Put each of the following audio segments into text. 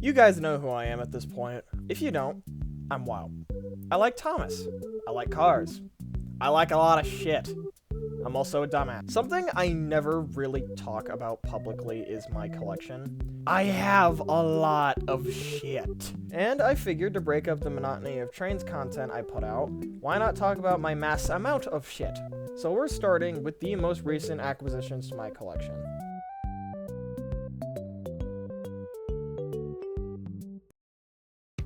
You guys know who I am at this point. If you don't, I'm wild. I like Thomas. I like cars. I like a lot of shit. I'm also a dumbass. Something I never really talk about publicly is my collection. I have a lot of shit. And I figured to break up the monotony of trains content I put out, why not talk about my mass amount of shit? So we're starting with the most recent acquisitions to my collection.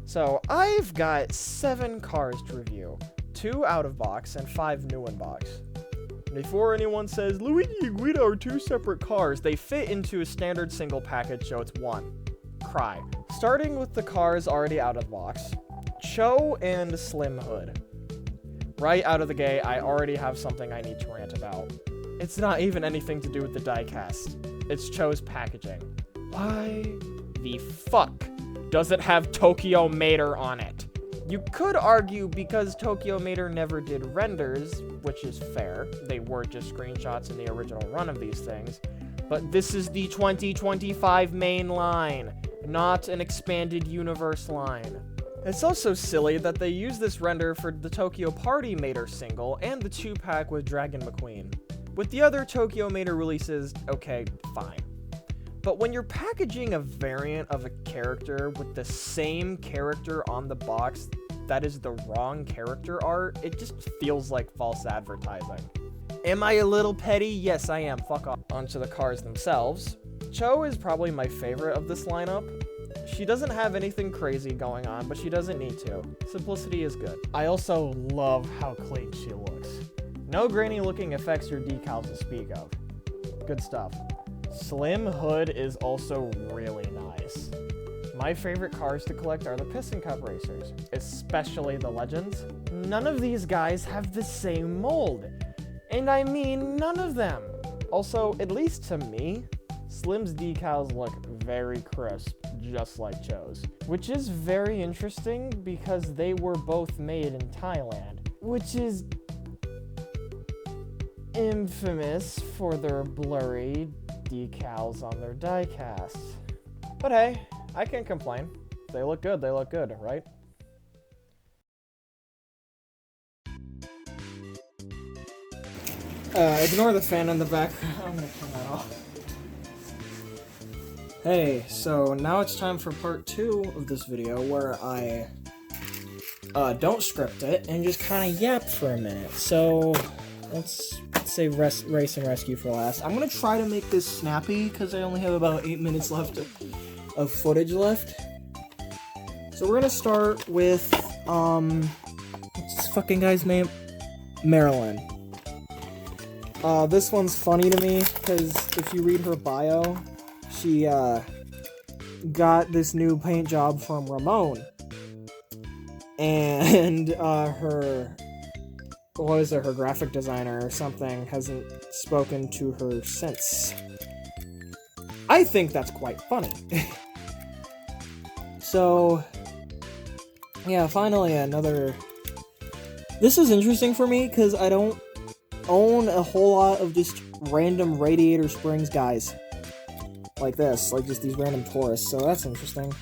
So I've got 7 cars to review, 2 out of box and 5 new in box. Before anyone says, Luigi and Guido are 2 separate cars, they fit into a standard single package, so it's one. Cry. Starting with the cars already out of the box, Cho and Slim Hood. Right out of the gate, I already have something I need to rant about. It's not even anything to do with the diecast. It's Cho's packaging. Why the fuck does it have Tokyo Mater on it? You could argue because Tokyo Mater never did renders, which is fair. They were just screenshots in the original run of these things. But this is the 2025 main line, not an expanded universe line. It's also silly that they use this render for the Tokyo Party Mater single and the 2-pack with Dragon McQueen. With the other Tokyo Mater releases, okay, fine. But when you're packaging a variant of a character with the same character on the box that is the wrong character art, it just feels like false advertising. Am I a little petty? Yes, I am. Fuck off. Onto the cars themselves. Cho is probably my favorite of this lineup. She doesn't have anything crazy going on, but she doesn't need to. Simplicity is good. I also love how clean she looks. No grainy looking effects or decals to speak of. Good stuff. Slim Hood is also really nice. My favorite cars to collect are the Piston Cup racers, especially the Legends. None of these guys have the same mold. And I mean none of them. Also, at least to me, Slim's decals look very crisp, just like Cho's. Which is very interesting because they were both made in Thailand, which is infamous for their blurry decals on their diecasts. But hey, I can't complain. They look good, right? Ignore the fan in the background. I'm gonna turn that off. Hey, so now it's time for part 2 of this video where I don't script it and just kind of yap for a minute. So let's save race and rescue for last. I'm gonna try to make this snappy because I only have about 8 minutes left of footage left. So we're gonna start with what's this fucking guy's name? Marilyn. This one's funny to me because if you read her bio, she got this new paint job from Ramon, and her her graphic designer or something hasn't spoken to her since. I think that's quite funny. So, yeah, finally another... This is interesting for me because I don't own a whole lot of just random Radiator Springs guys. Like this, like just these random tourists, so that's interesting.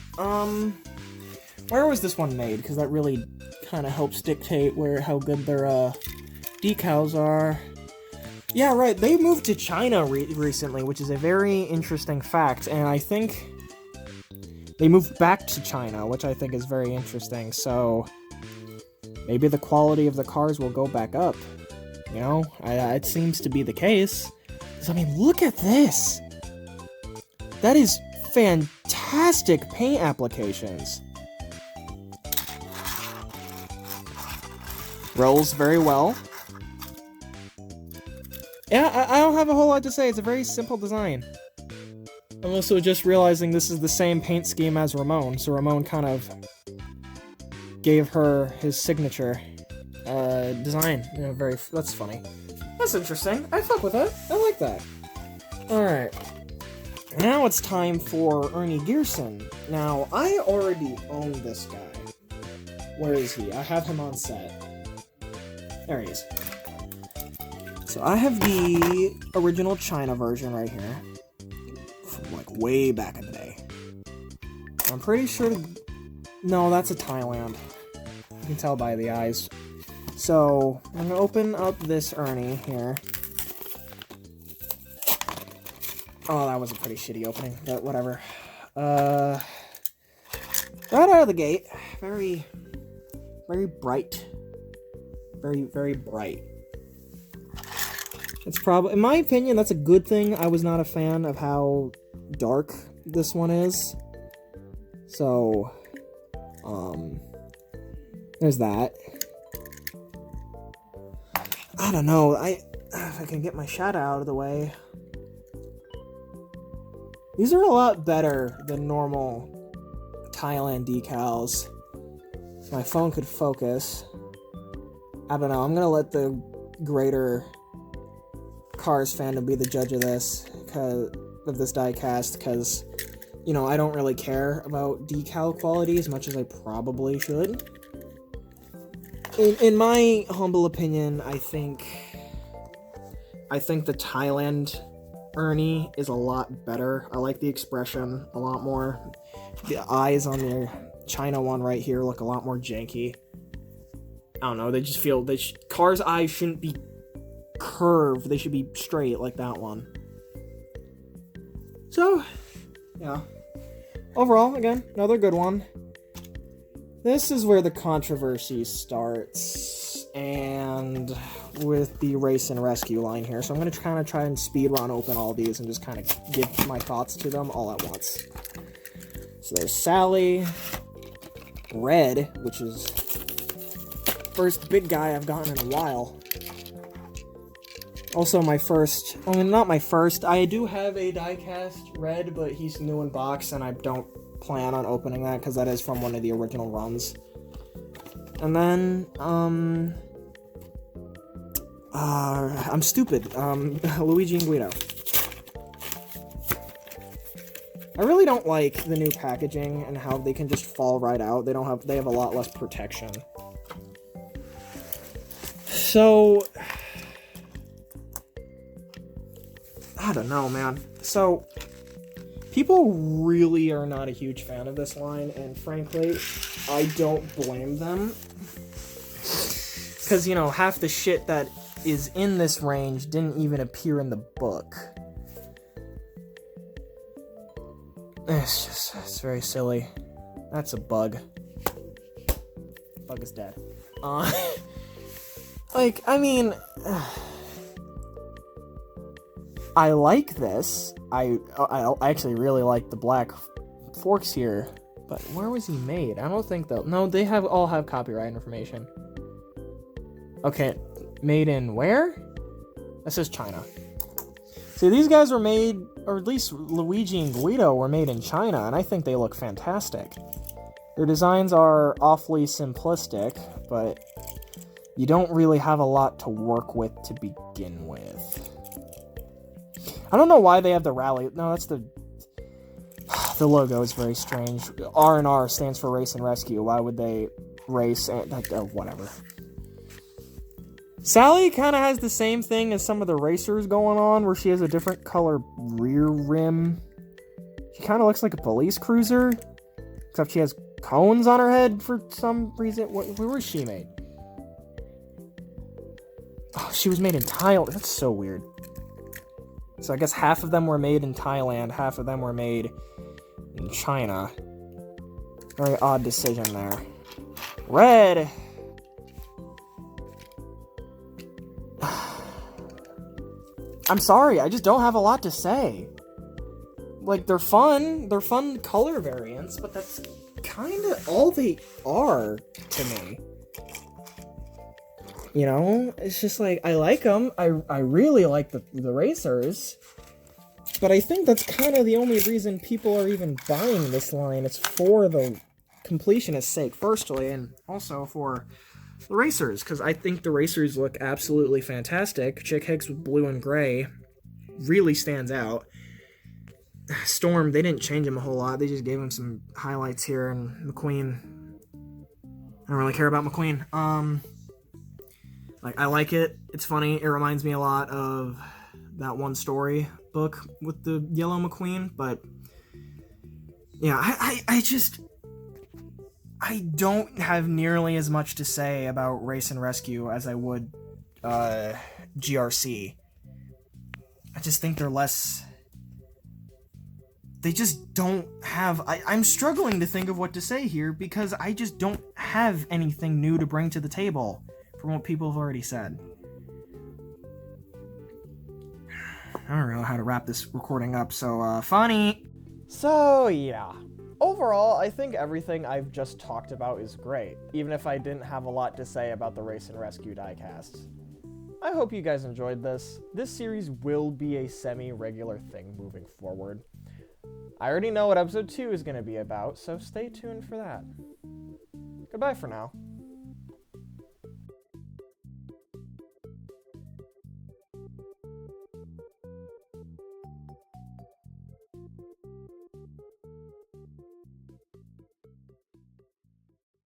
Where was this one made? Because that really kind of helps dictate how good their decals are. Yeah, right, they moved to China recently, which is a very interesting fact, and I think they moved back to China, which I think is very interesting, so maybe the quality of the cars will go back up. You know, it seems to be the case. 'Cause, I mean, look at this! That is fantastic paint applications. Rolls very well. Yeah, I don't have a whole lot to say. It's a very simple design. I'm also just realizing this is the same paint scheme as Ramon, so Ramon kind of gave her his signature design. You know, that's funny. That's interesting. I fuck with that. I like that. Alright. Now it's time for Ernie Gearson. Now, I already own this guy. Where is he? I have him on set. There he is. So I have the original China version right here. From like way back in the day. I'm pretty sure... No, that's a Thailand. You can tell by the eyes. So, I'm gonna open up this Ernie here. Oh, that was a pretty shitty opening, but whatever. Right out of the gate, very bright. Very bright. It's probably, in my opinion, that's a good thing. I was not a fan of how dark this one is. So, there's that. I don't know, if I can get my shadow out of the way. These are a lot better than normal Thailand decals. If my phone could focus. I don't know, I'm gonna let the greater Cars fandom be the judge of this, diecast, because, you know, I don't really care about decal quality as much as I probably should. In my humble opinion, I think the Thailand Ernie is a lot better. I like the expression a lot more. The eyes on the China one right here look a lot more janky. I don't know, they just feel... Cars' eyes shouldn't be curved. They should be straight like that one. So, yeah. Overall, again, another good one. This is where the controversy starts, and with the race and rescue line here. So I'm going to kind of try and speed run open all these and just kind of give my thoughts to them all at once. So there's Sally, Red, which is first big guy I've gotten in a while. Also my first, I mean, not my first, I do have a diecast Red, but he's new in box, and I don't plan on opening that, because that is from one of the original runs. And then, I'm stupid, Luigi and Guido. I really don't like the new packaging and how they can just fall right out. They have a lot less protection. So, I don't know, man. So, people really are not a huge fan of this line, and frankly, I don't blame them. Because, you know, half the shit that is in this range didn't even appear in the book. It's very silly. That's a bug. Bug is dead. Like, I mean... I like this. I actually really like the black forks here. But where was he made? I don't think they'll... No, they all have copyright information. Okay, made in where? That says China. See, these guys were made, or at least Luigi and Guido were made in China, and I think they look fantastic. Their designs are awfully simplistic, but you don't really have a lot to work with to begin with. I don't know why they have the rally. No, that's the logo is very strange. R&R stands for Race and Rescue. Why would they race and... whatever. Sally kind of has the same thing as some of the racers going on, where she has a different color rear rim. She kind of looks like a police cruiser, except she has cones on her head for some reason. Where was she made? Oh, she was made in Thailand. That's so weird. So I guess half of them were made in Thailand, half of them were made in China. Very odd decision there. Red. I'm sorry, I just don't have a lot to say. Like, they're fun color variants, but that's kind of all they are to me. You know, it's just like, I like them. I really like the racers. But I think that's kind of the only reason people are even buying this line. It's for the completionist's sake, firstly, and also for the racers, because I think the racers look absolutely fantastic. Chick Hicks with blue and gray really stands out. Storm, they didn't change him a whole lot. They just gave him some highlights here, and McQueen, I don't really care about McQueen. Like, I like it. It's funny. It reminds me a lot of that one story book with the yellow McQueen, but Yeah, I don't have nearly as much to say about Race and Rescue as I would GRC. I just think they're less... They just don't have... I'm struggling to think of what to say here because I just don't have anything new to bring to the table from what people have already said. I don't know how to wrap this recording up, so, funny! So, yeah. Overall, I think everything I've just talked about is great, even if I didn't have a lot to say about the Race and Rescue diecasts. I hope you guys enjoyed this. This series will be a semi-regular thing moving forward. I already know what episode 2 is going to be about, so stay tuned for that. Goodbye for now.